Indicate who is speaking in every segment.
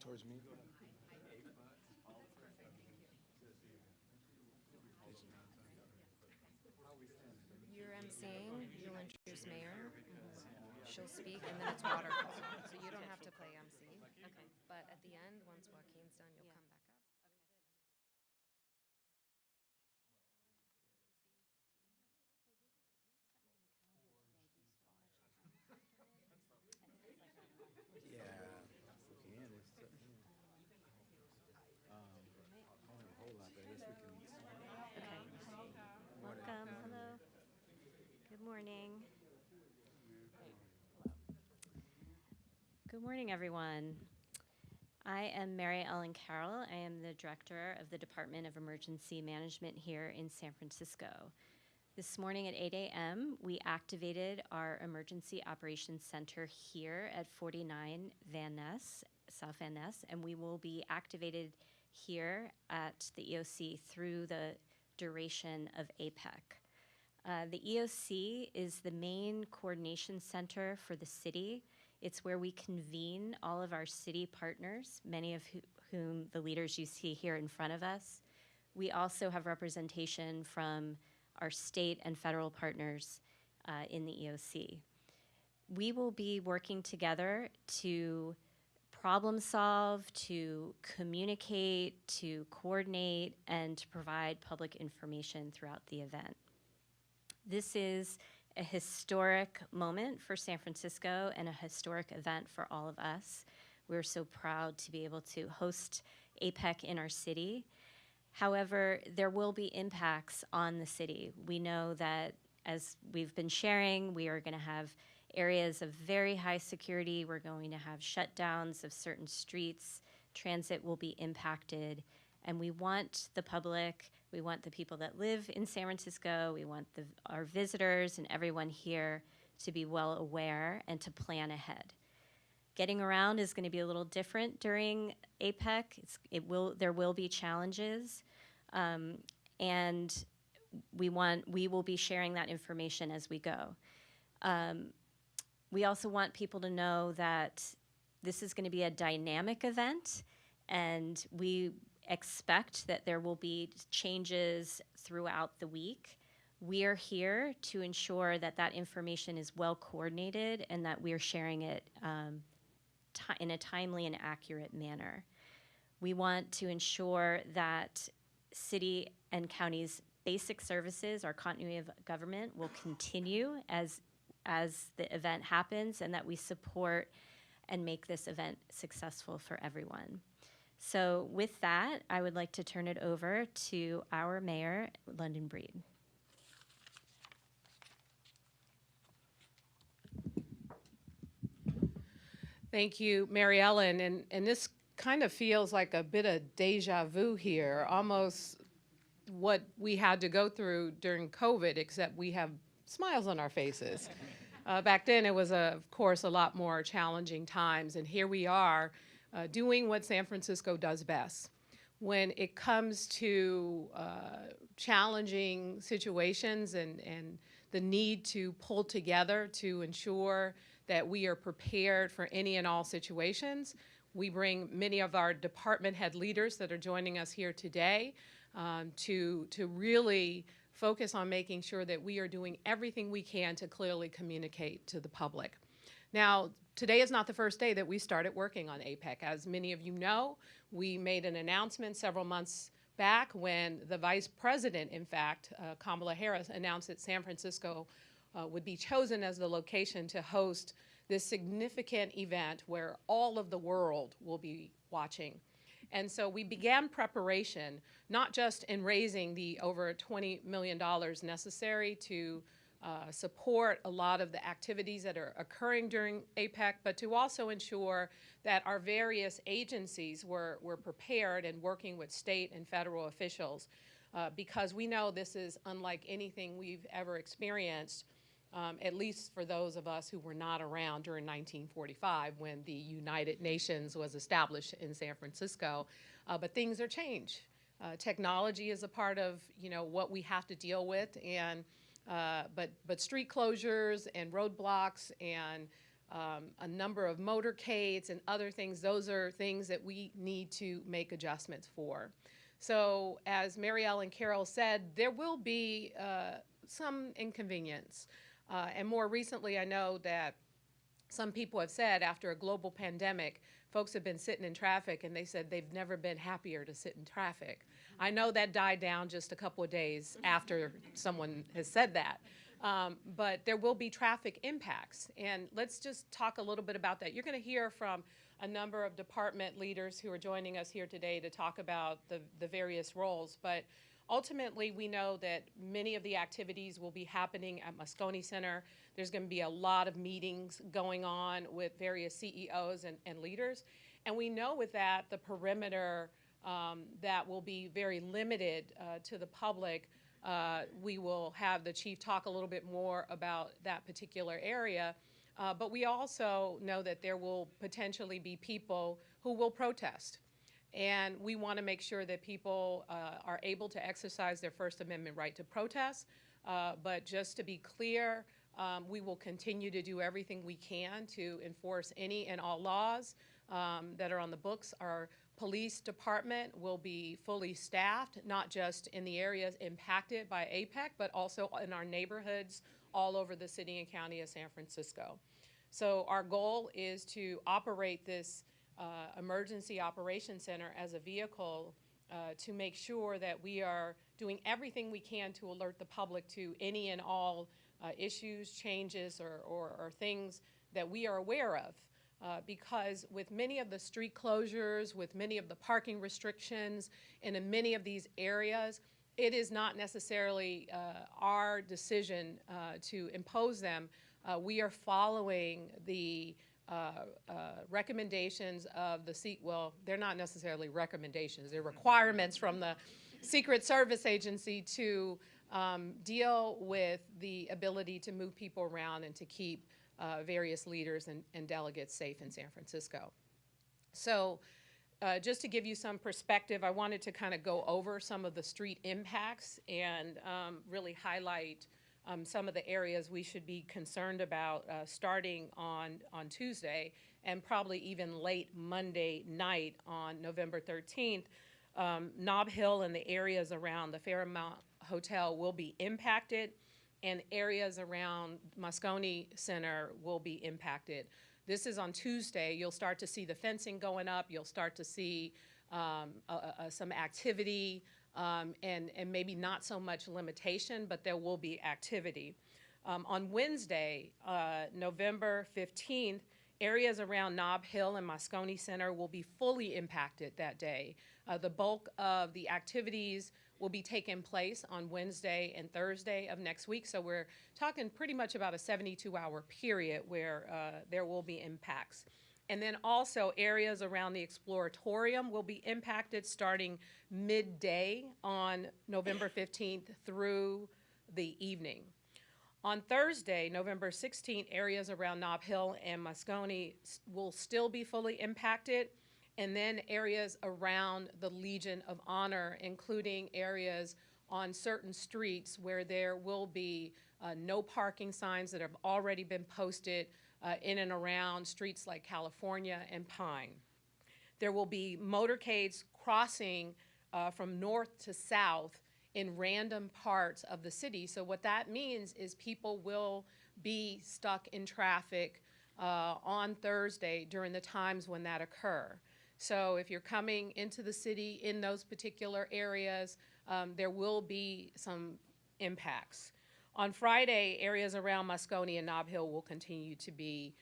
Speaker 1: towards me.
Speaker 2: You're emceeing, you'll introduce Mayor, she'll speak, and then it's waterfall. So you don't have to play MC.
Speaker 3: Okay.
Speaker 2: But at the end, once Joaquin's done, you'll come back up.
Speaker 1: Yeah, looking in, it's not a whole lot, but I guess we can.
Speaker 3: Okay. Welcome. Hello. Good morning. Good morning, everyone. I am Mary Ellen Carroll. I am the director of the Department of Emergency Management here in San Francisco. This morning at 8 a.m., we activated our Emergency Operations Center here at 49 Van Ness, South Van Ness, and we will be activated here at the EOC through the duration of APEC. The EOC is the main coordination center for the city. It's where we convene all of our city partners, many of whom the leaders you see here in front of us. We also have representation from our state and federal partners in the EOC. We will be working together to problem solve, to communicate, to coordinate, and to provide public information throughout the event. This is a historic moment for San Francisco and a historic event for all of us. We're so proud to be able to host APEC in our city. However, there will be impacts on the city. We know that, as we've been sharing, we are going to have areas of very high security. We're going to have shutdowns of certain streets. Transit will be impacted. And we want the public, we want the people that live in San Francisco, we want our visitors and everyone here to be well aware and to plan ahead. Getting around is going to be a little different during APEC. There will be challenges, and we will be sharing that information as we go. We also want people to know that this is going to be a dynamic event, and we expect that there will be changes throughout the week. We are here to ensure that that information is well coordinated and that we are sharing it in a timely and accurate manner. We want to ensure that city and county's basic services, our continuity of government, will continue as the event happens, and that we support and make this event successful for everyone. So with that, I would like to turn it over to our mayor, London Breed.
Speaker 4: Thank you, Mary Ellen. And this kind of feels like a bit of deja vu here, almost what we had to go through during COVID, except we have smiles on our faces. Back then, it was, of course, a lot more challenging times, and here we are doing what San Francisco does best. When it comes to challenging situations and the need to pull together to ensure that we are prepared for any and all situations, we bring many of our department head leaders that are joining us here today to really focus on making sure that we are doing everything we can to clearly communicate to the public. Now, today is not the first day that we started working on APEC. As many of you know, we made an announcement several months back when the Vice President, in fact, Kamala Harris, announced that San Francisco would be chosen as the location to host this significant event where all of the world will be watching. And so we began preparation, not just in raising the over $20 million necessary to support a lot of the activities that are occurring during APEC, but to also ensure that our various agencies were prepared and working with state and federal officials, because we know this is unlike anything we've ever experienced, at least for those of us who were not around during 1945 when the United Nations was established in San Francisco. But things are changed. Technology is a part of what we have to deal with, and but street closures and roadblocks and a number of motorcades and other things. Those are things that we need to make adjustments for. So as Mary Ellen Carroll said, there will be some inconvenience. And more recently, I know that some people have said after a global pandemic, folks have been sitting in traffic and they said they've never been happier to sit in traffic. I know that died down just a couple of days after someone has said that. But there will be traffic impacts. And let's just talk a little bit about that. You're going to hear from a number of department leaders who are joining us here today to talk about the various roles. But ultimately, we know that many of the activities will be happening at Moscone Center. There's going to be a lot of meetings going on with various CEOs and leaders. And we know with that, the perimeter that will be very limited to the public. We will have the chief talk a little bit more about that particular area. But we also know that there will potentially be people who will protest. And we want to make sure that people are able to exercise their First Amendment right to protest. But just to be clear, we will continue to do everything we can to enforce any and all laws that are on the books. Our police department will be fully staffed, not just in the areas impacted by APEC, but also in our neighborhoods all over the city and county of San Francisco. So our goal is to operate this Emergency Operations Center as a vehicle to make sure that we are doing everything we can to alert the public to any and all issues, changes, or things that we are aware of. Because with many of the street closures, with many of the parking restrictions, and in many of these areas, it is not necessarily our decision to impose them. We are following the recommendations of the well, they're not necessarily recommendations, they're requirements from the Secret Service Agency to deal with the ability to move people around and to keep various leaders and delegates safe in San Francisco. So just to give you some perspective, I wanted to kind of go over some of the street impacts and really highlight some of the areas we should be concerned about starting on Tuesday and probably even late Monday night on November 13th. Nob Hill and the areas around the Fairmont Hotel will be impacted, and areas around Moscone Center will be impacted. This is on Tuesday. You'll start to see the fencing going up. You'll start to see some activity and maybe not so much limitation, but there will be activity. On Wednesday, November 15th, areas around Nob Hill and Moscone Center will be fully impacted that day. The bulk of the activities will be taking place on Wednesday and Thursday of next week. So we're talking pretty much about a 72-hour period where there will be impacts. And then also areas around the Exploratorium will be impacted starting midday on November 15th through the evening. On Thursday, November 16th, areas around Nob Hill and Moscone will still be fully impacted. And then areas around the Legion of Honor, including areas on certain streets where there will be no parking signs that have already been posted in and around streets like California and Pine. There will be motorcades crossing from north to south in random parts of the city. So what that means is people will be stuck in traffic on Thursday during the times when that occur. So if you're coming into the city in those particular areas, there will be some impacts. On Friday, areas around Moscone and Nob Hill will continue to be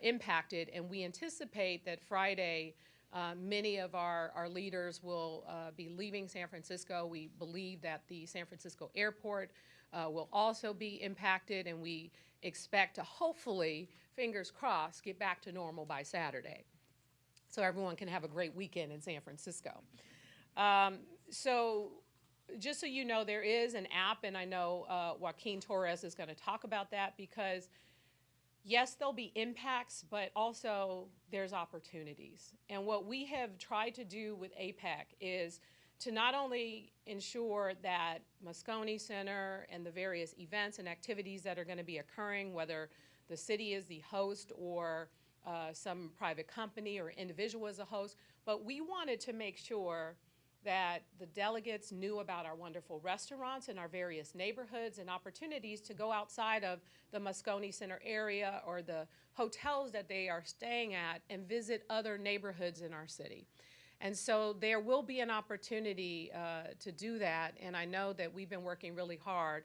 Speaker 4: impacted, and we anticipate that Friday, many of our leaders will be leaving San Francisco. We believe that the San Francisco airport will also be impacted, and we expect to hopefully, fingers crossed, get back to normal by Saturday, so everyone can have a great weekend in San Francisco. So just so you know, there is an app, and I know Joaquin Torres is going to talk about that, because yes, there'll be impacts, but also there's opportunities. And what we have tried to do with APEC is to not only ensure that Moscone Center and the various events and activities that are going to be occurring, whether the city is the host or some private company or individual as a host, but we wanted to make sure that the delegates knew about our wonderful restaurants in our various neighborhoods and opportunities to go outside of the Moscone Center area or the hotels that they are staying at and visit other neighborhoods in our city. And so there will be an opportunity to do that, and I know that we've been working really hard.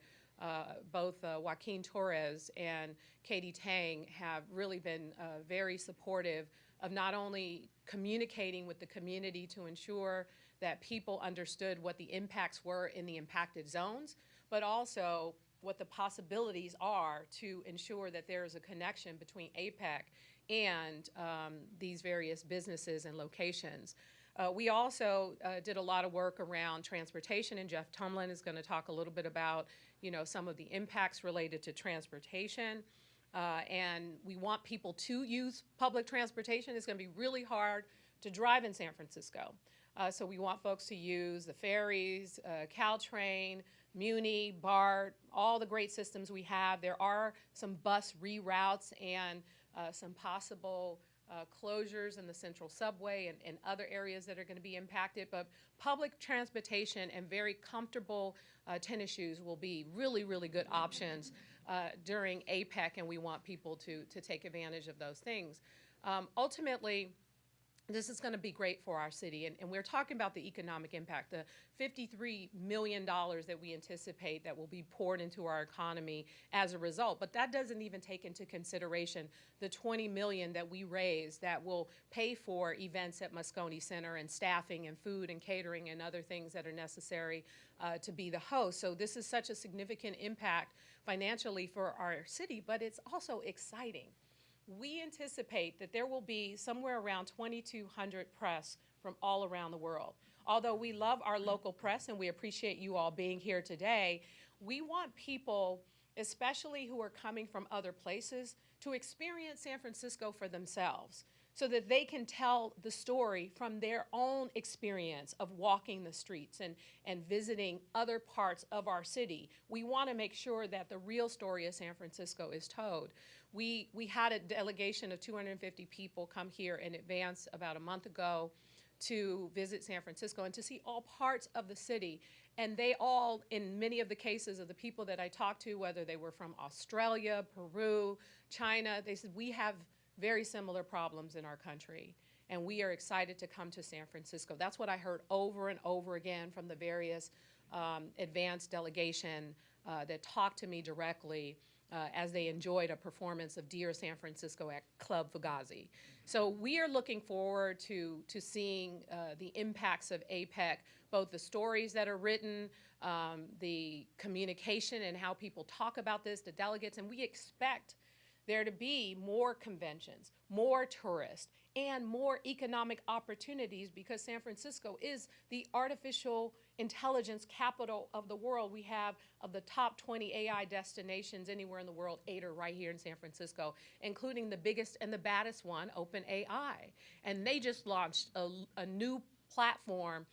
Speaker 4: Both Joaquin Torres and Katie Tang have really been very supportive of not only communicating with the community to ensure that people understood what the impacts were in the impacted zones, but also what the possibilities are to ensure that there is a connection between APEC and these various businesses and locations. We also did a lot of work around transportation, and Jeff Tumlin is going to talk a little bit about, some of the impacts related to transportation. And we want people to use public transportation. It's going to be really hard to drive in San Francisco. So we want folks to use the ferries, Caltrain, Muni, BART, all the great systems we have. There are some bus reroutes and some possible closures in the central subway and other areas that are going to be impacted. But public transportation and very comfortable tennis shoes will be really, really good options during APEC, and we want people to take advantage of those things. Ultimately, this is going to be great for our city, and we're talking about the economic impact, the $53 million that we anticipate that will be poured into our economy as a result. But that doesn't even take into consideration the $20 million that we raise that will pay for events at Moscone Center and staffing and food and catering and other things that are necessary to be the host. So this is such a significant impact financially for our city, but it's also exciting. We anticipate that there will be somewhere around 2,200 press from all around the world. Although we love our local press and we appreciate you all being here today, we want people, especially who are coming from other places, to experience San Francisco for themselves so that they can tell the story from their own experience of walking the streets and visiting other parts of our city. We want to make sure that the real story of San Francisco is told. We had a delegation of 250 people come here in advance about a month ago to visit San Francisco and to see all parts of the city. And they all, in many of the cases of the people that I talked to, whether they were from Australia, Peru, China, they said, we have very similar problems in our country, and we are excited to come to San Francisco. That's what I heard over and over again from the various advanced delegation that talked to me directly as they enjoyed a performance of Dear San Francisco at Club Fugazi. So we are looking forward to seeing the impacts of APEC, both the stories that are written, the communication and how people talk about this, the delegates, and we expect there to be more conventions, more tourists, and more economic opportunities because San Francisco is the artificial intelligence capital of the world. We have, of the top 20 AI destinations anywhere in the world, 8 are right here in San Francisco, including the biggest and the baddest one, OpenAI. And they just launched a new platform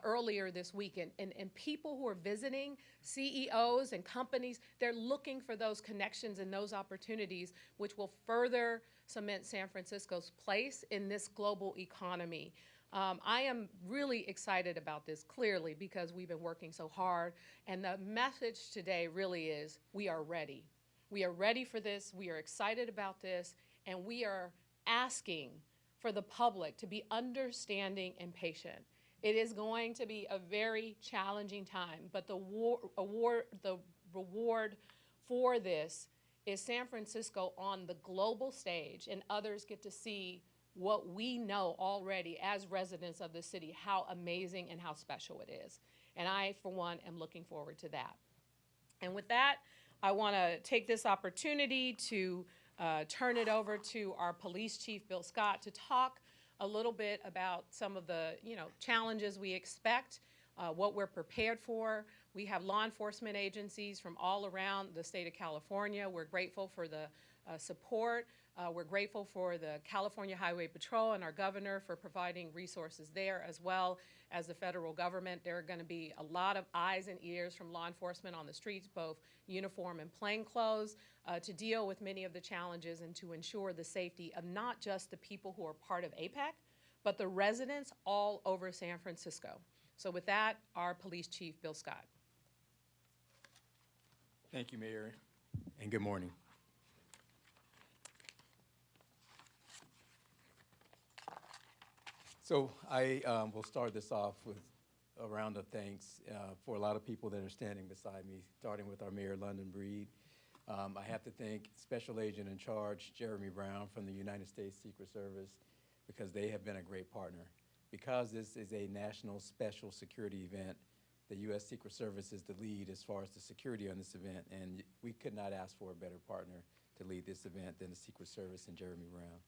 Speaker 4: earlier this week, and people who are visiting, CEOs and companies, they're looking for those connections and those opportunities which will further cement San Francisco's place in this global economy. I am really excited about this, clearly, because we've been working so hard, and the message today really is we are ready. We are ready for this, we are excited about this, and we are asking for the public to be understanding and patient. It is going to be a very challenging time, but the reward for this is San Francisco on the global stage, and others get to see what we know already as residents of the city, how amazing and how special it is. And I, for one, am looking forward to that. And with that, I want to take this opportunity to turn it over to our police chief, Bill Scott, to talk a little bit about some of the challenges we expect, what we're prepared for. We have law enforcement agencies from all around the state of California. We're grateful for the support We're grateful for the California Highway Patrol and our governor for providing resources there, as well as the federal government. There are going to be a lot of eyes and ears from law enforcement on the streets, both uniform and plainclothes, to deal with many of the challenges and to ensure the safety of not just the people who are part of APEC, but the residents all over San Francisco. So with that, our Police Chief, Bill Scott.
Speaker 5: Thank you, Mayor, and good morning. So I will start this off with a round of thanks for a lot of people that are standing beside me, starting with our Mayor, London Breed. I have to thank Special Agent in Charge, Jeremy Brown from the United States Secret Service, because they have been a great partner. Because this is a national special security event, the U.S. Secret Service is the lead as far as the security on this event, and we could not ask for a better partner to lead this event than the Secret Service and Jeremy Brown.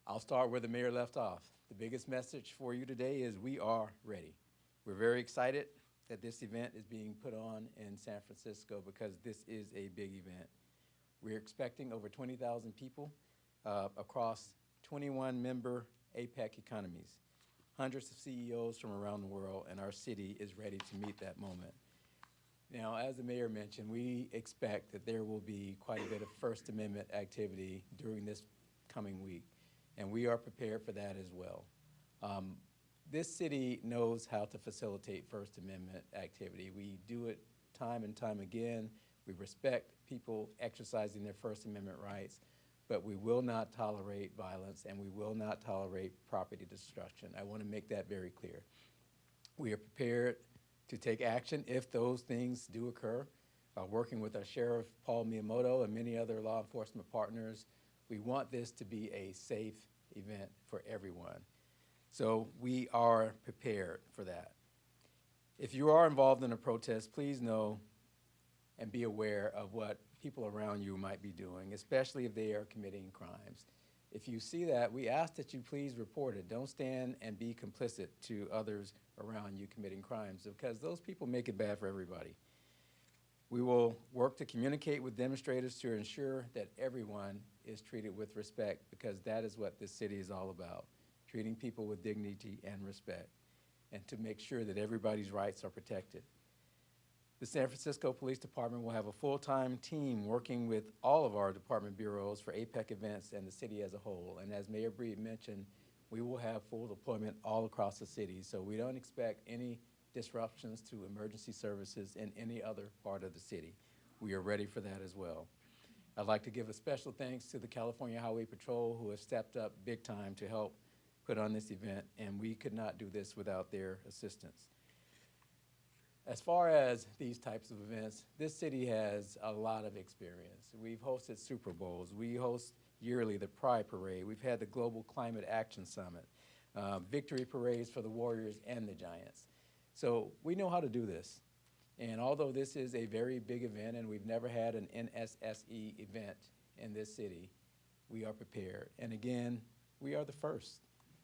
Speaker 5: I'll start where the mayor left off. The biggest message for you today is we are ready. We're very excited that this event is being put on in San Francisco because this is a big event. We're expecting over 20,000 people across 21 member APEC economies, hundreds of CEOs from around the world, and our city is ready to meet that moment. Now, as the mayor mentioned, we expect that there will be quite a bit of First Amendment activity during this coming week, and we are prepared for that as well. This city knows how to facilitate First Amendment activity. We do it time and time again. We respect people exercising their First Amendment rights, but we will not tolerate violence and we will not tolerate property destruction. I want to make that very clear. We are prepared to take action if those things do occur. Working with our Sheriff, Paul Miyamoto, and many other law enforcement partners, we want this to be a safe event for everyone. So we are prepared for that. If you are involved in a protest, please know and be aware of what people around you might be doing, especially if they are committing crimes. If you see that, we ask that you please report it. Don't stand and be complicit to others around you committing crimes, because those people make it bad for everybody. We will work to communicate with demonstrators to ensure that everyone is treated with respect, because that is what this city is all about, treating people with dignity and respect, and to make sure that everybody's rights are protected. The San Francisco Police Department will have a full-time team working with all of our department bureaus for APEC events and the city as a whole. And as Mayor Breed mentioned, we will have full deployment all across the city, so we don't expect any disruptions to emergency services in any other part of the city. We are ready for that as well. I'd like to give a special thanks to the California Highway Patrol, who has stepped up big time to help put on this event, and we could not do this without their assistance. As far as these types of events, this city has a lot of experience. We've hosted Super Bowls. We host yearly the Pride Parade. We've had the Global Climate Action Summit, victory parades for the Warriors and the Giants. So we know how to do this. And although this is a very big event and we've never had an NSSE event in this city, we are prepared. And again, we are the first.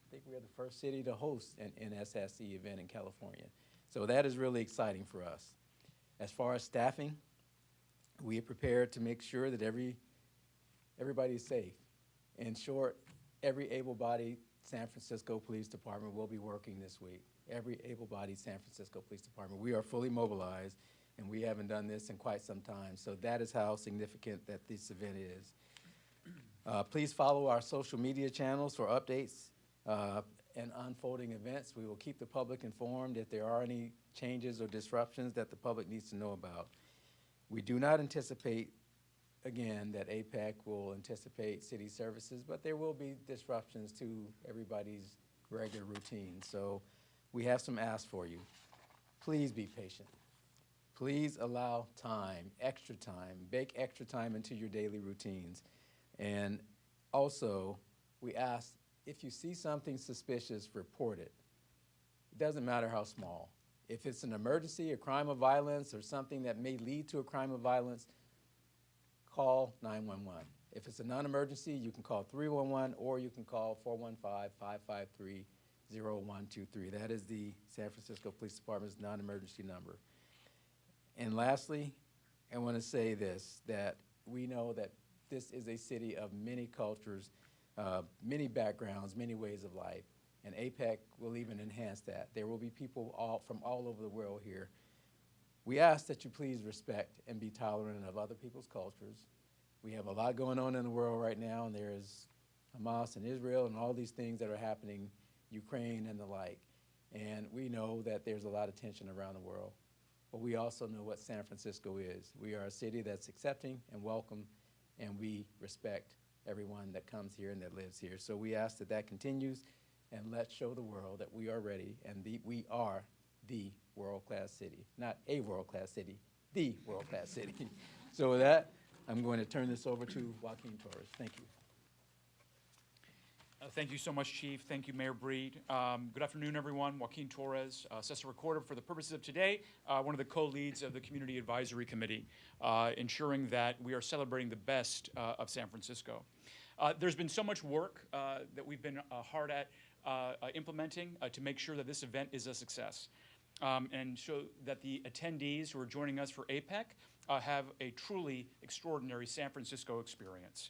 Speaker 5: I think we are the first city to host an NSSE event in California. So that is really exciting for us. As far as staffing, we are prepared to make sure that everybody is safe. In short, every able-bodied San Francisco Police Department will be working this week. Every able-bodied San Francisco Police Department. We are fully mobilized, and we haven't done this in quite some time. So that is how significant that this event is. Please follow our social media channels for updates and unfolding events. We will keep the public informed if there are any changes or disruptions that the public needs to know about. We do not anticipate, again, that APEC will anticipate city services, but there will be disruptions to everybody's regular routine. So we have some asks for you. Please be patient. Please allow time, extra time, bake extra time into your daily routines. And also, we ask, if you see something suspicious, report it. It doesn't matter how small. If it's an emergency, a crime of violence, or something that may lead to a crime of violence, call 911. If it's a non-emergency, you can call 311 or you can call 415-553-0123. That is the San Francisco Police Department's non-emergency number. And lastly, I want to say this, that we know that this is a city of many cultures, many backgrounds, many ways of life, and APEC will even enhance that. There will be people from all over the world here. We ask that you please respect and be tolerant of other people's cultures. We have a lot going on in the world right now, and there is Hamas and Israel and all these things that are happening, Ukraine and the like. And we know that there's a lot of tension around the world. But we also know what San Francisco is. We are a city that's accepting and welcome, and we respect everyone that comes here and that lives here. So we ask that that continues, and let's show the world that we are ready, and we are the world-class city. Not a world-class city, the world-class city. So with that, I'm going to turn this over to Joaquin Torres. Thank you.
Speaker 6: Thank you so much, Chief. Thank you, Mayor Breed. Good afternoon, everyone. Joaquin Torres, Assessor Recorder. For the purposes of today, one of the co-leads of the Community Advisory Committee, ensuring that we are celebrating the best of San Francisco. There's been so much work that we've been hard at implementing to make sure that this event is a success, and so that the attendees who are joining us for APEC have a truly extraordinary San Francisco experience.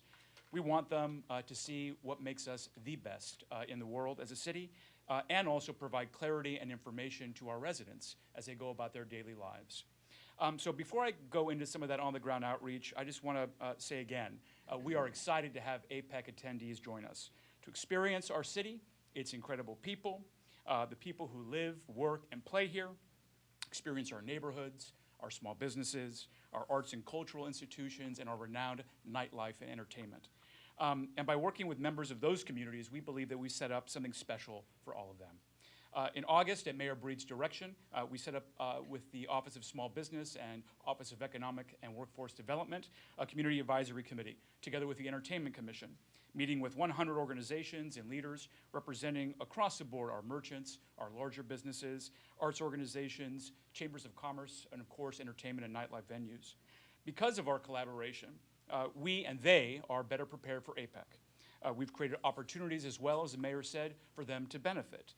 Speaker 6: We want them to see what makes us the best in the world as a city, and also provide clarity and information to our residents as they go about their daily lives. So before I go into some of that on-the-ground outreach, I just want to say again, we are excited to have APEC attendees join us to experience our city, its incredible people, the people who live, work, and play here, experience our neighborhoods, our small businesses, our arts and cultural institutions, and our renowned nightlife and entertainment. And by working with members of those communities, we believe that we set up something special for all of them. In August, at Mayor Breed's direction, we set up with the Office of Small Business and Office of Economic and Workforce Development, a Community Advisory Committee, together with the Entertainment Commission, meeting with 100 organizations and leaders representing across the board our merchants, our larger businesses, arts organizations, chambers of commerce, and of course, entertainment and nightlife venues. Because of our collaboration, we and they are better prepared for APEC. We've created opportunities, as well as the mayor said, for them to benefit.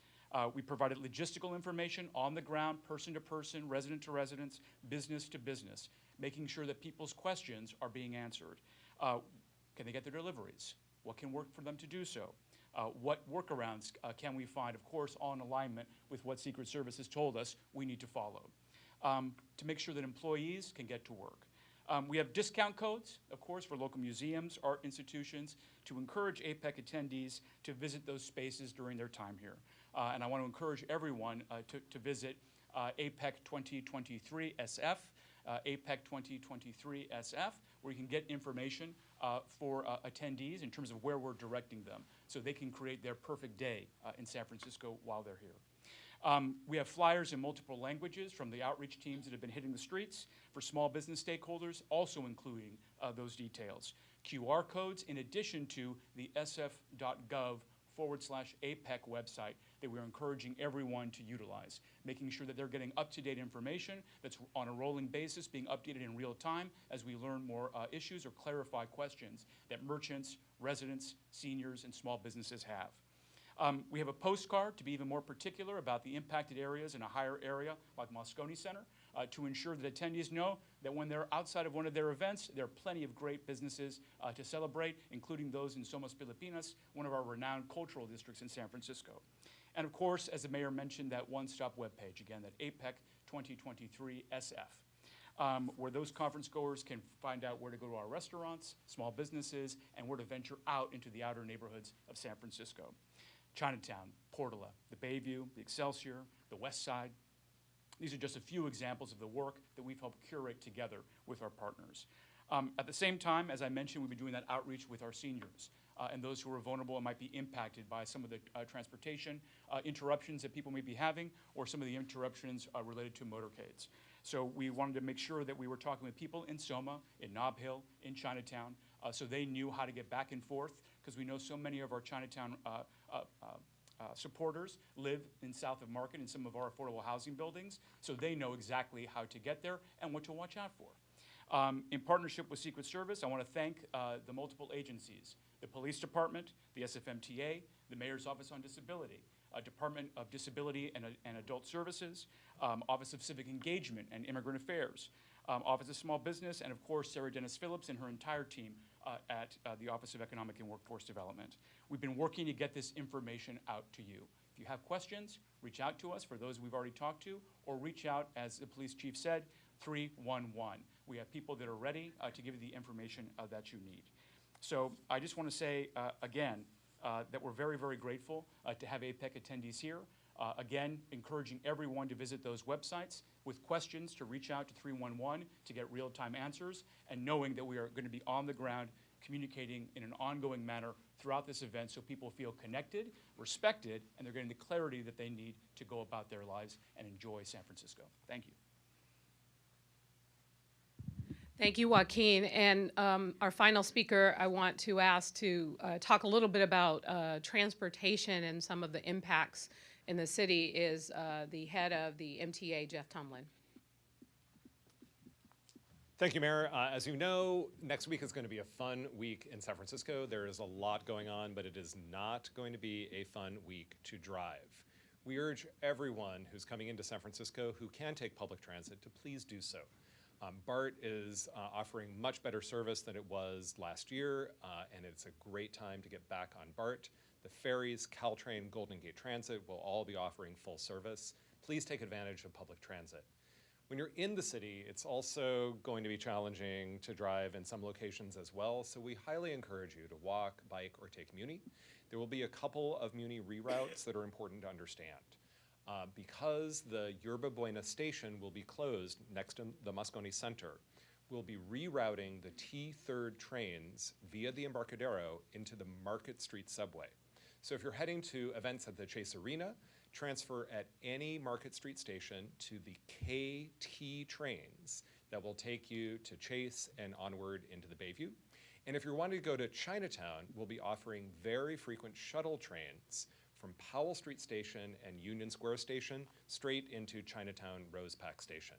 Speaker 6: We provided logistical information on the ground, person to person, resident to residence, business to business, making sure that people's questions are being answered. Can they get their deliveries? What can work for them to do so? What workarounds can we find, of course, on alignment with what Secret Service has told us we need to follow, to make sure that employees can get to work. We have discount codes, of course, for local museums, art institutions, to encourage APEC attendees to visit those spaces during their time here. And I want to encourage everyone to visit APEC 2023 SF, APEC 2023 SF, where you can get information for attendees in terms of where we're directing them, so they can create their perfect day in San Francisco while they're here. We have flyers in multiple languages from the outreach teams that have been hitting the streets for small business stakeholders, also including those details. QR codes, in addition to the SFGovAPEC website that we're encouraging everyone to utilize, making sure that they're getting up-to-date information that's on a rolling basis, being updated in real time as we learn more issues or clarify questions that merchants, residents, seniors, and small businesses have. We have a postcard to be even more particular about the impacted areas in a higher area like Moscone Center, to ensure that attendees know that when they're outside of one of their events, there are plenty of great businesses to celebrate, including those in Somos Filipinas, one of our renowned cultural districts in San Francisco. And of course, as the mayor mentioned, that one-stop webpage, again, that APEC 2023 SF. Where those conference goers can find out where to go to our restaurants, small businesses, and where to venture out into the outer neighborhoods of San Francisco. Chinatown, Portola, the Bayview, the Excelsior, the West Side. These are just a few examples of the work that we've helped curate together with our partners. At the same time, as I mentioned, we've been doing that outreach with our seniors and those who are vulnerable and might be impacted by some of the transportation interruptions that people may be having, or some of the interruptions related to motorcades. So we wanted to make sure that we were talking with people in Soma, in Nob Hill, in Chinatown, so they knew how to get back and forth, because we know so many of our Chinatown supporters live in south of Market in some of our affordable housing buildings, so they know exactly how to get there and what to watch out for. In partnership with Secret Service, I want to thank the multiple agencies, the Police Department, the SFMTA, the Mayor's Office on Disability, Department of Disability and Adult Services, Office of Civic Engagement and Immigrant Affairs, Office of Small Business, and of course Sarah Dennis Phillips and her entire team at the Office of Economic and Workforce Development. We've been working to get this information out to you. If you have questions, reach out to us, for those we've already talked to, or reach out, as the police chief said, 311. We have people that are ready to give you the information that you need. So I just want to say, again, that we're very, very grateful to have APEC attendees here. Again, encouraging everyone to visit those websites with questions, to reach out to 311 to get real-time answers, and knowing that we are going to be on the ground communicating in an ongoing manner throughout this event so people feel connected, respected, and they're getting the clarity that they need to go about their lives and enjoy San Francisco. Thank you.
Speaker 4: Thank you, Joaquin. And our final speaker, I want to ask to talk a little bit about transportation and some of the impacts in the city is the head of the MTA, Jeff Tumlin.
Speaker 7: Thank you, Mayor. As you know, next week is going to be a fun week in San Francisco. There is a lot going on, but it is not going to be a fun week to drive. We urge everyone who's coming into San Francisco who can take public transit to please do so. BART is offering much better service than it was last year, and it's a great time to get back on BART. The ferries, Caltrain, Golden Gate Transit will all be offering full service. Please take advantage of public transit. When you're in the city, it's also going to be challenging to drive in some locations as well, so we highly encourage you to walk, bike, or take Muni. There will be a couple of Muni reroutes that are important to understand. Because the Yerba Buena station will be closed next to the Moscone Center, we'll be rerouting the T3rd trains via the Embarcadero into the Market Street subway. So if you're heading to events at the Chase Arena, transfer at any Market Street station to the KT trains that will take you to Chase and onward into the Bayview. And if you're wanting to go to Chinatown, we'll be offering very frequent shuttle trains from Powell Street Station and Union Square Station straight into Chinatown Rose Pack Station.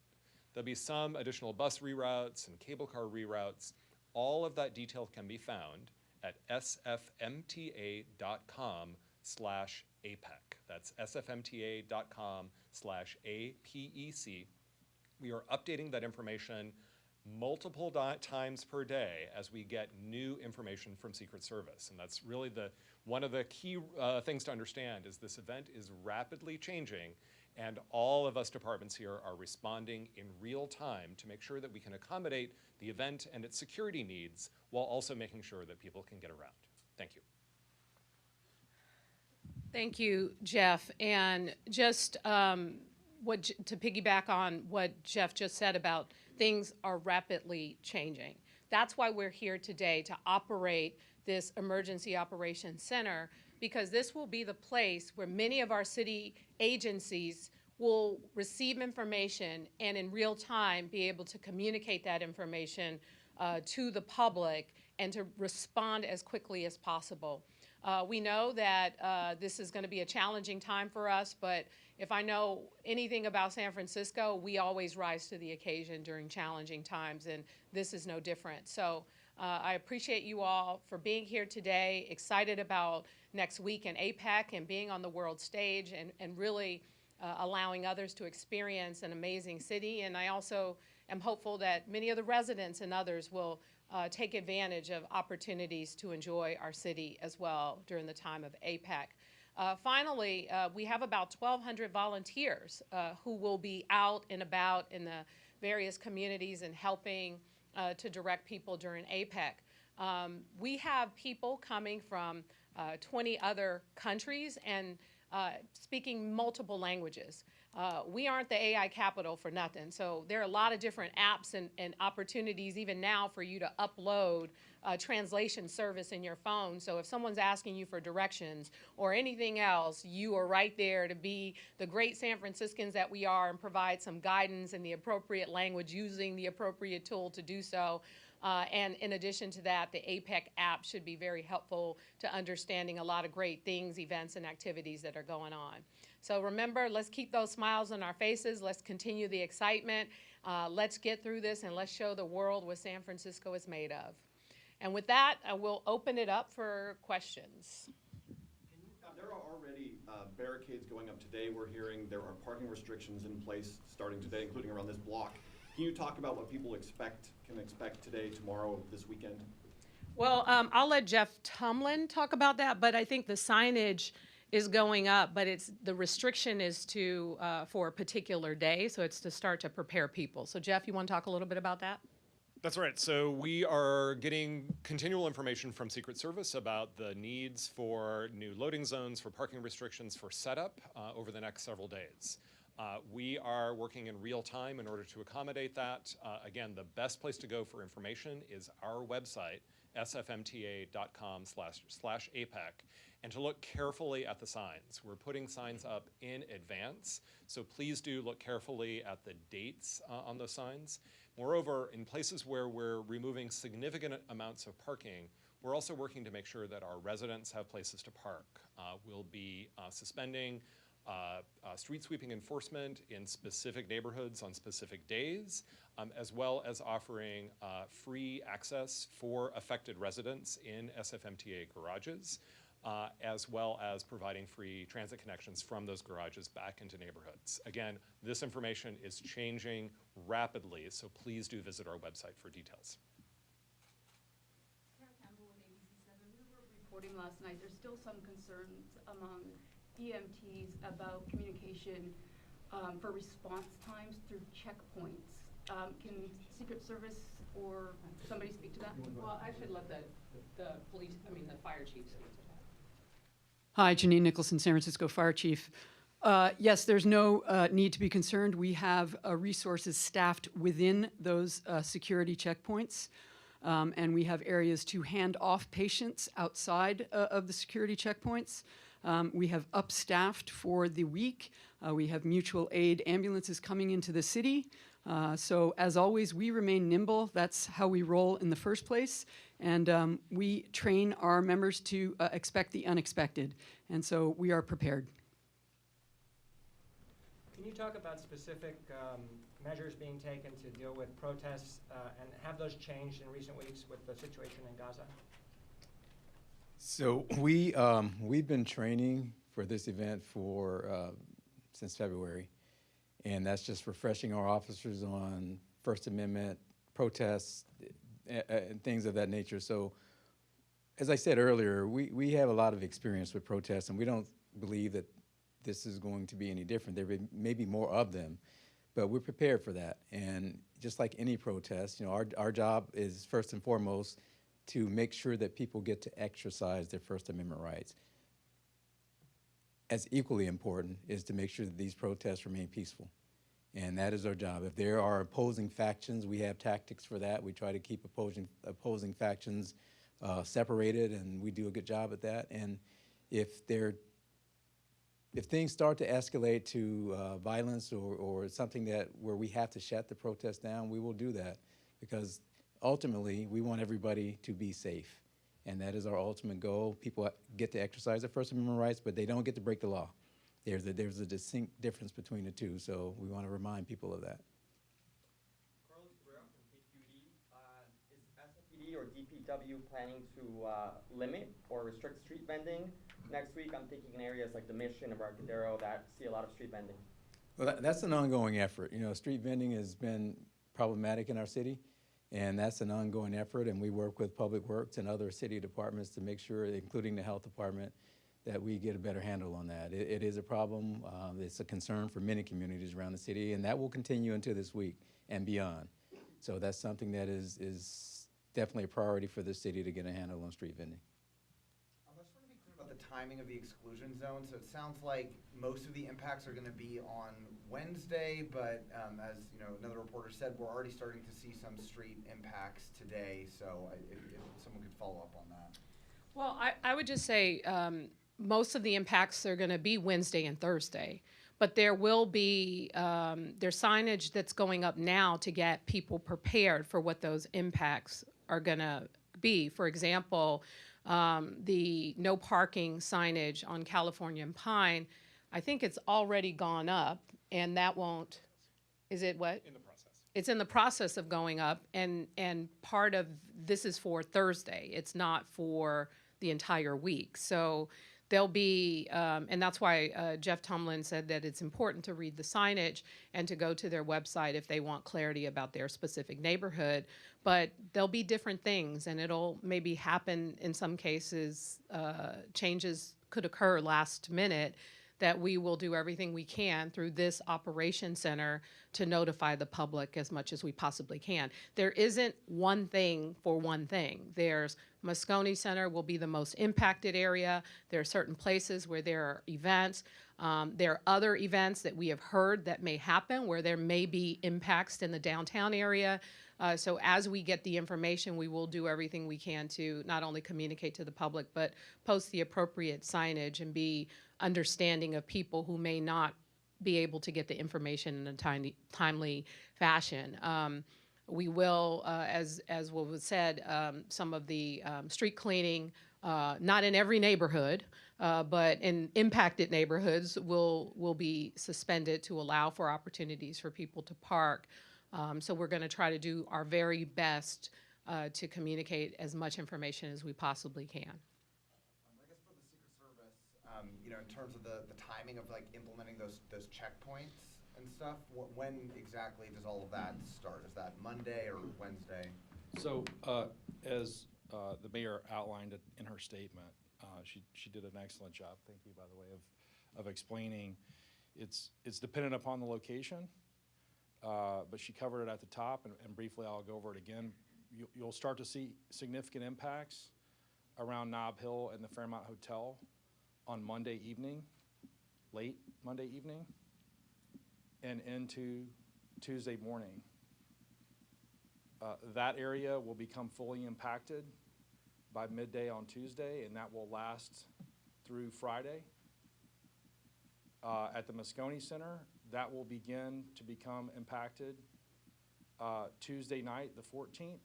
Speaker 7: There'll be some additional bus reroutes and cable car reroutes. All of that detail can be found at sfmta.com/APEC. That's sfmta.com/APEC. We are updating that information multiple times per day as we get new information from Secret Service. And that's really one of the key things to understand is this event is rapidly changing, and all of us departments here are responding in real time to make sure that we can accommodate the event and its security needs while also making sure that people can get around. Thank you.
Speaker 4: Thank you, Jeff. And just to piggyback on what Jeff just said about things are rapidly changing. That's why we're here today to operate this Emergency Operations Center, because this will be the place where many of our city agencies will receive information and in real time be able to communicate that information to the public and to respond as quickly as possible. We know that this is going to be a challenging time for us, but if I know anything about San Francisco, we always rise to the occasion during challenging times, and this is no different. So I appreciate you all for being here today, excited about next week in APEC and being on the world stage and really allowing others to experience an amazing city. And I also am hopeful that many of the residents and others will take advantage of opportunities to enjoy our city as well during the time of APEC. Finally, we have about 1,200 volunteers who will be out and about in the various communities and helping to direct people during APEC. We have people coming from 20 other countries and speaking multiple languages. We aren't the AI capital for nothing, so there are a lot of different apps and opportunities even now for you to upload translation service in your phone. So if someone's asking you for directions or anything else, you are right there to be the great San Franciscans that we are and provide some guidance in the appropriate language using the appropriate tool to do so. And in addition to that, the APEC app should be very helpful to understanding a lot of great things, events, and activities that are going on. So remember, let's keep those smiles on our faces. Let's continue the excitement. Let's get through this, and let's show the world what San Francisco is made of. And with that, I will open it up for questions.
Speaker 8: There are already barricades going up today. We're hearing there are parking restrictions in place starting today, including around this block. Can you talk about what people can expect today, tomorrow, this weekend?
Speaker 4: Well, I'll let Jeff Tumlin talk about that, but I think the signage is going up, but the restriction is for a particular day, so it's to start to prepare people. So Jeff, you want to talk a little bit about that?
Speaker 7: That's right. So we are getting continual information from Secret Service about the needs for new loading zones, for parking restrictions, for setup over the next several days. We are working in real time in order to accommodate that. Again, the best place to go for information is our website, sfmta.com/APEC, and to look carefully at the signs. We're putting signs up in advance, so please do look carefully at the dates on those signs. Moreover, in places where we're removing significant amounts of parking, we're also working to make sure that our residents have places to park. We'll be suspending street sweeping enforcement in specific neighborhoods on specific days, as well as offering free access for affected residents in SFMTA garages, as well as providing free transit connections from those garages back into neighborhoods. Again, this information is changing rapidly, so please do visit our website for details.
Speaker 9: Sarah Campbell with ABC7. We were reporting last night, there's still some concerns among EMTs about communication for response times through checkpoints. Can Secret Service or somebody speak to that?
Speaker 4: Well, I should let the fire chief speak to that.
Speaker 10: Hi, Janine Nicholson, San Francisco Fire Chief. Yes, there's no need to be concerned. We have resources staffed within those security checkpoints, and we have areas to hand off patients outside of the security checkpoints. We have upstaffed for the week. We have mutual aid ambulances coming into the city. So as always, we remain nimble. That's how we roll in the first place. And we train our members to expect the unexpected. And so we are prepared.
Speaker 11: Can you talk about specific measures being taken to deal with protests and have those changed in recent weeks with the situation in Gaza?
Speaker 5: So we've been training for this event since February, and that's just refreshing our officers on First Amendment protests and things of that nature. So as I said earlier, we have a lot of experience with protests, and we don't believe that this is going to be any different. There may be more of them, but we're prepared for that. And just like any protest, our job is first and foremost to make sure that people get to exercise their First Amendment rights. As equally important is to make sure that these protests remain peaceful. And that is our job. If there are opposing factions, we have tactics for that. We try to keep opposing factions separated, and we do a good job at that. And if things start to escalate to violence or something where we have to shut the protest down, we will do that, because ultimately we want everybody to be safe. And that is our ultimate goal. People get to exercise their First Amendment rights, but they don't get to break the law. There's a distinct difference between the two, so we want to remind people of that.
Speaker 12: Carlos Cabrera from KQED. Is SFPD or DPW planning to limit or restrict street vending? Next week, I'm thinking in areas like the Mission, Embarcadero, that see a lot of street vending.
Speaker 5: Well, that's an ongoing effort. Street vending has been problematic in our city, and that's an ongoing effort, and we work with Public Works and other city departments to make sure, including the health department, that we get a better handle on that. It is a problem. It's a concern for many communities around the city, and that will continue into this week and beyond. So that's something that is definitely a priority for the city to get a handle on street vending.
Speaker 13: I just want to be clear about the timing of the exclusion zone. So it sounds like most of the impacts are going to be on Wednesday, but as another reporter said, we're already starting to see some street impacts today. So if someone could follow up on that.
Speaker 4: Well, I would just say most of the impacts are going to be Wednesday and Thursday, but there will be there's signage that's going up now to get people prepared for what those impacts are going to be. For example, the no parking signage on California and Pine, I think it's already gone up, and that won't, is it what?
Speaker 7: In the process.
Speaker 4: It's in the process of going up, and part of this is for Thursday. It's not for the entire week. So there'll be, and that's why Jeff Tomlin said that it's important to read the signage and to go to their website if they want clarity about their specific neighborhood. But there'll be different things, and it'll maybe happen in some cases, changes could occur last minute, that we will do everything we can through this operation center to notify the public as much as we possibly can. There isn't one thing for one thing. There's Moscone Center will be the most impacted area. There are certain places where there are events. There are other events that we have heard that may happen where there may be impacts in the downtown area. So as we get the information, we will do everything we can to not only communicate to the public, but post the appropriate signage and be understanding of people who may not be able to get the information in a timely fashion. We will, as what was said, some of the street cleaning, not in every neighborhood, but in impacted neighborhoods will be suspended to allow for opportunities for people to park. So we're going to try to do our very best to communicate as much information as we possibly can.
Speaker 13: I guess for the Secret Service, you know, in terms of the timing of like implementing those checkpoints and stuff, when exactly does all of that start? Is that Monday or Wednesday?
Speaker 14: So as the mayor outlined it in her statement, she did an excellent job, thank you, by the way, of explaining it's dependent upon the location, but she covered it at the top, and briefly I'll go over it again. You'll start to see significant impacts around Nob Hill and the Fairmont Hotel on Monday evening, late Monday evening, and into Tuesday morning. That area will become fully impacted by midday on Tuesday, and that will last through Friday. At the Moscone Center, that will begin to become impacted Tuesday night, the 14th,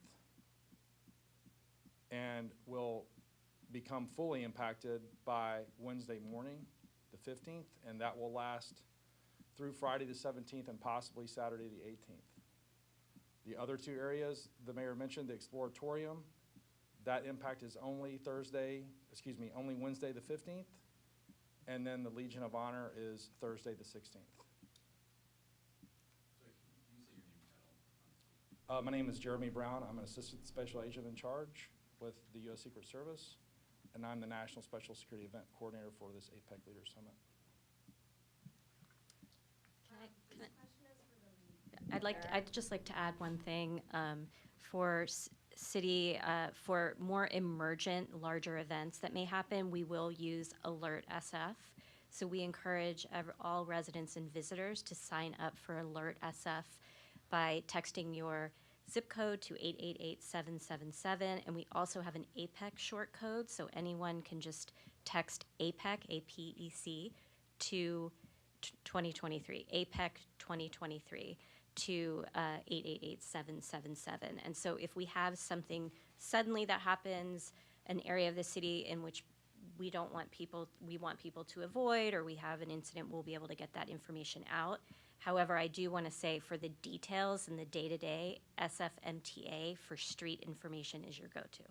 Speaker 14: and will become fully impacted by Wednesday morning, the 15th, and that will last through Friday the 17th and possibly Saturday the 18th. The other two areas the mayor mentioned, the Exploratorium, that impact is only only Wednesday the 15th, and then the Legion of Honor is Thursday the 16th. My name is Jeremy Brown. I'm an assistant special agent in charge with the U.S. Secret Service, and I'm the National Special Security Event Coordinator for this APEC Leaders Summit.
Speaker 3: I'd just like to add one thing for city, for more emergent, larger events that may happen, we will use Alert SF. So we encourage all residents and visitors to sign up for Alert SF by texting your zip code to 888-777, and we also have an APEC short code, so anyone can just text APEC, A-P-E-C, to 2023, APEC 2023 to 888-777. And so if we have something suddenly that happens, an area of the city in which we want people to avoid, or we have an incident, we'll be able to get that information out. However, I do want to say for the details and the day-to-day, SFMTA for street information is your go-to.
Speaker 15: So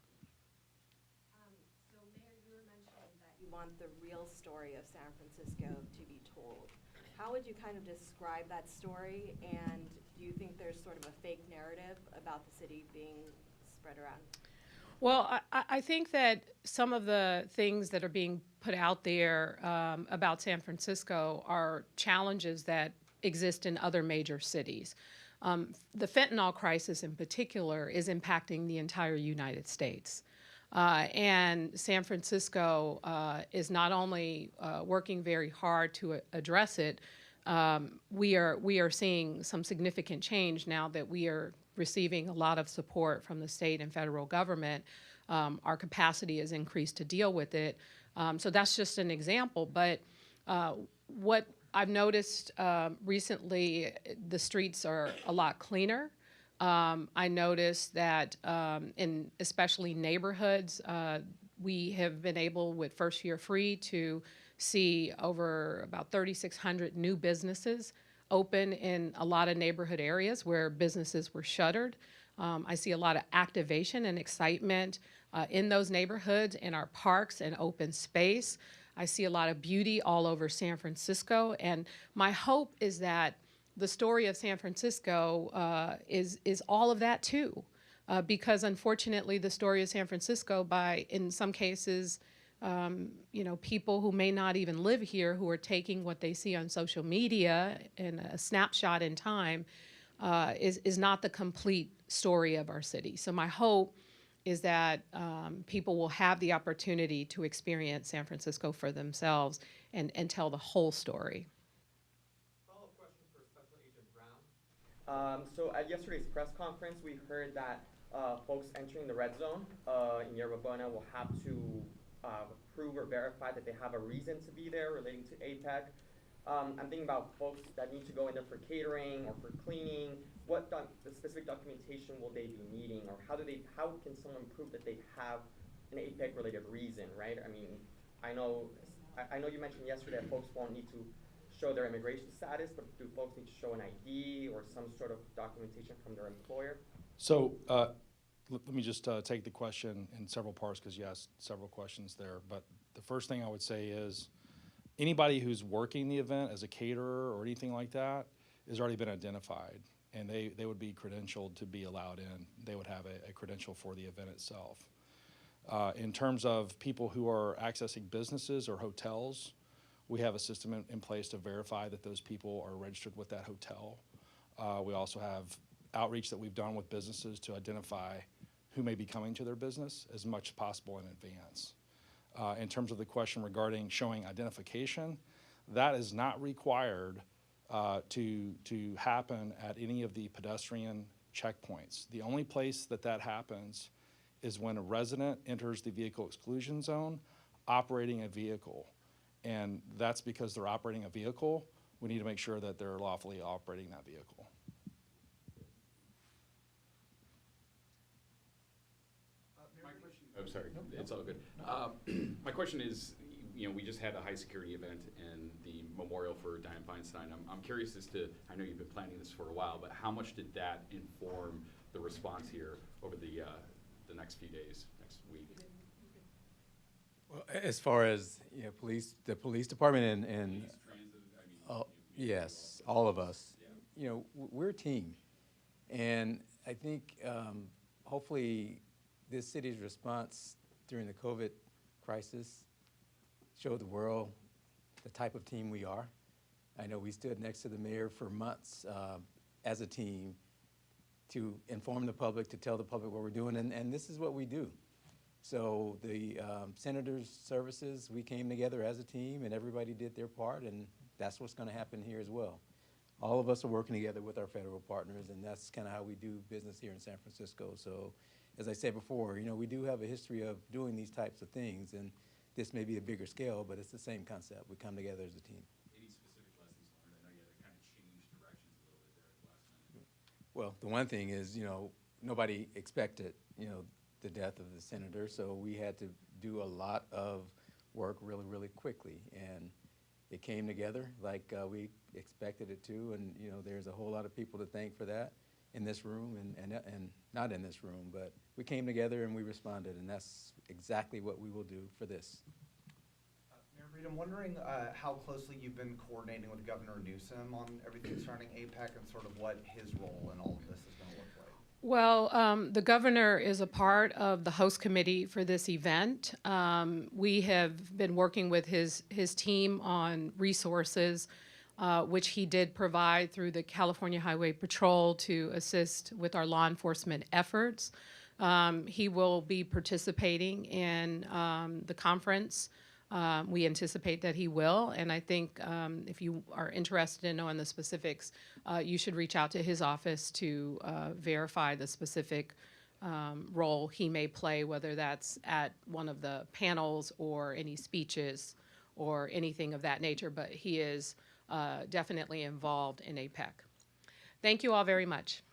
Speaker 15: Mayor, you were mentioning that you want the real story of San Francisco to be told. How would you kind of describe that story, and do you think there's sort of a fake narrative about the city being spread around?
Speaker 4: Well, I think that some of the things that are being put out there about San Francisco are challenges that exist in other major cities. The fentanyl crisis in particular is impacting the entire United States. And San Francisco is not only working very hard to address it, we are seeing some significant change now that we are receiving a lot of support from the state and federal government. Our capacity is increased to deal with it. So that's just an example. But what I've noticed recently, the streets are a lot cleaner. I noticed that in especially neighborhoods, we have been able with First Year Free to see over about 3,600 new businesses open in a lot of neighborhood areas where businesses were shuttered. I see a lot of activation and excitement in those neighborhoods, in our parks and open space. I see a lot of beauty all over San Francisco, and my hope is that the story of San Francisco is all of that too, because unfortunately the story of San Francisco, in some cases, people who may not even live here, who are taking what they see on social media in a snapshot in time, is not the complete story of our city. So my hope is that people will have the opportunity to experience San Francisco for themselves and tell the whole story.
Speaker 12: Follow-up question for Special Agent Brown. So at yesterday's press conference, we heard that folks entering the red zone in Yerba Buena will have to prove or verify that they have a reason to be there relating to APEC. I'm thinking about folks that need to go in there for catering or for cleaning. What the specific documentation will they be needing, or how can someone prove that they have an APEC-related reason, right? I mean, I know you mentioned yesterday that folks won't need to show their immigration status, but do folks need to show an ID or some sort of documentation from their employer?
Speaker 14: So let me just take the question in several parts, because you asked several questions there. But the first thing I would say is anybody who's working the event as a caterer or anything like that has already been identified, and they would be credentialed to be allowed in. They would have a credential for the event itself. In terms of people who are accessing businesses or hotels, we have a system in place to verify that those people are registered with that hotel. We also have outreach that we've done with businesses to identify who may be coming to their business as much as possible in advance. In terms of the question regarding showing identification, that is not required to happen at any of the pedestrian checkpoints. The only place that happens is when a resident enters the vehicle exclusion zone operating a vehicle. And that's because they're operating a vehicle. We need to make sure that they're lawfully operating that vehicle.
Speaker 16: I'm sorry, it's all good. My question is, we just had a high security event in the memorial for Dianne Feinstein. I'm curious as to, I know you've been planning this for a while, but how much did that inform the response here over the next few days, next week?
Speaker 5: Well, as far as the police department and yes, all of us, we're a team, and I think hopefully this city's response during the COVID crisis showed the world the type of team we are. I know we stood next to the mayor for months as a team to inform the public, to tell the public what we're doing, and this is what we do. So the senators' services, we came together as a team, and everybody did their part, and that's what's going to happen here as well. All of us are working together with our federal partners, and that's kind of how we do business here in San Francisco. So, as I said before, we do have a history of doing these types of things, and this may be a bigger scale, but it's the same concept. We come together as a team.
Speaker 16: Any specific lessons learned? I know you had to kind of change directions a little bit there at the last minute.
Speaker 5: Well, the one thing is, nobody expected, the death of the senator, so we had to do a lot of work really, really quickly, and it came together like we expected it to, and there's a whole lot of people to thank for that in this room and not in this room, but we came together and we responded, and that's exactly what we will do for this.
Speaker 13: Mayor Breed, I'm wondering how closely you've been coordinating with Governor Newsom on everything surrounding APEC and sort of what his role in all of this is going to look like.
Speaker 4: Well, the governor is a part of the host committee for this event. We have been working with his team on resources, which he did provide through the California Highway Patrol to assist with our law enforcement efforts. He will be participating in the conference. We anticipate that he will, and I think if you are interested in knowing the specifics, you should reach out to his office to verify the specific role he may play, whether that's at one of the panels or any speeches or anything of that nature, but he is definitely involved in APEC. Thank you all very much.